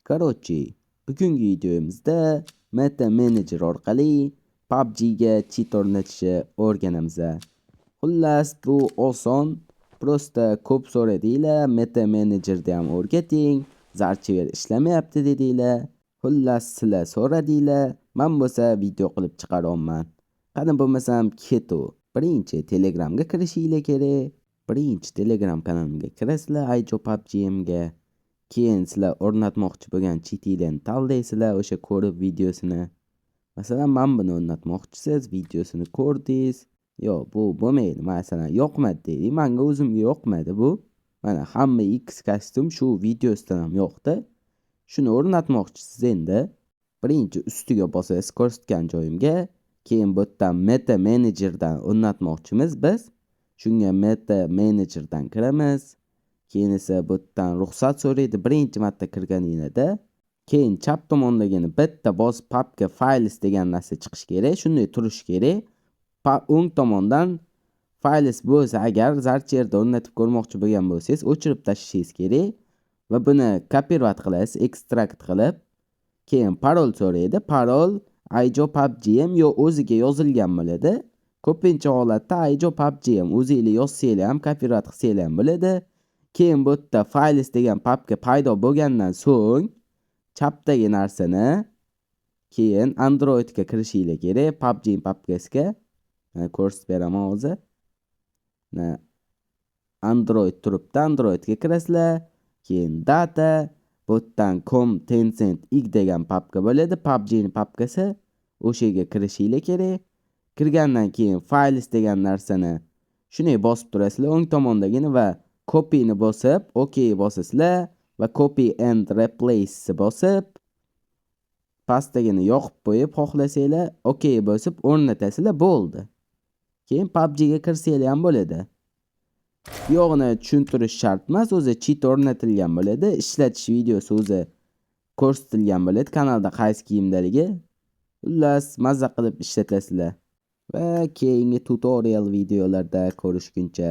Короче, bugungi videomizda Meta Manager orqali PUBG ga cheat o'rnatishni o'rganamiz. Xullas, bu oson. Prosta ko'p so'radinglar, Meta Manager'da ham o'rgating, zarchiver ishlamayapti dedinglar. Xullas, sizlar so'radinglar, men bo'lsa video qilib chiqaryapman. Qani bo'lmasam ketu. Birinchi Telegramga kirishinglar kerak. Birinchi Telegram kanalimga kirasizlar, Ayjo PUBG'ga. Keyin sizlar o'rnatmoqchi bo'lgan cheatinglarni tanlaysizlar, o'sha ko'rib videosini. Masalan, men buni o'rnatmoqchisiz, videosini ko'rdingiz. Yo'q, bu bo'lmaydi. Masalan, yoqmadi deydi. Menga o'zimga yoqmadi bu. Mana hamma X kostyum shu videosidan ham yoqdi. Shuni o'rnatmoqchisiz endi. Birinchi ustiga bosasiz ko'rsatgan joyimga, keyin bu yerdan Meta Manager'dan o'rnatmoqchimiz biz. Shunga Meta Manager'dan kiramiz. Keyin esa bu yerdan ruxsat so'raydi birinchi marta kirganingizda. Keyin chap tomondagini bitta bosib papka files degan narsa chiqish kerak, shunday turish kerak. O'ng tomondan files bo'lsa agar zarcherda o'rnatib ko'rmoqchi bo'lgan bo'lsangiz, o'chirib tashlashingiz kerak va buni kopirovat qilasiz, ekstrakt qilib. Keyin parol so'raydi. Parol Ayjo PUBG'm yo o'ziga yozilgan bo'ladi. Ko'pincha holatda Ayjo PUBG'm o'zingiz yozsanglar ham, kopirovat qilsanglar ham bo'ladi. Keyin bu yerda files degan papka paydo bo'lgandan so'ng chapdagi narsani keyin Androidga kirishinglar kerak, PUBG papkasiga. Ko'rsatib beraman hozir. Android turibdi, Androidga kirasizlar. Keyin data, bu yerdan com Tencent X degan papka bo'ladi, PUBG ning papkasi. O'shaga kirishinglar kerak. Kirgandan keyin files degan narsani shunday bosib turasizlar o'ng tomondagini va copy ni bosib, OK bosasizlar va copy and replace bosib pastdagini yoqib qo'yib, xohlasanglar OK bosib o'rnatasizlar, bo'ldi. Keyin PUBG ga kirsanglar ham bo'ladi. Yo'g'ini tushuntirish shart emas, o'zi cheat o'rnatilgan bo'ladi. Ishlatish videosi o'zi ko'rsatilgan bo'ladi, kanalda qaysi kiyimdaligi. Xullas, mazza qilib ishlatasizlar. Va keyingi tutorial videolarda ko'rishguncha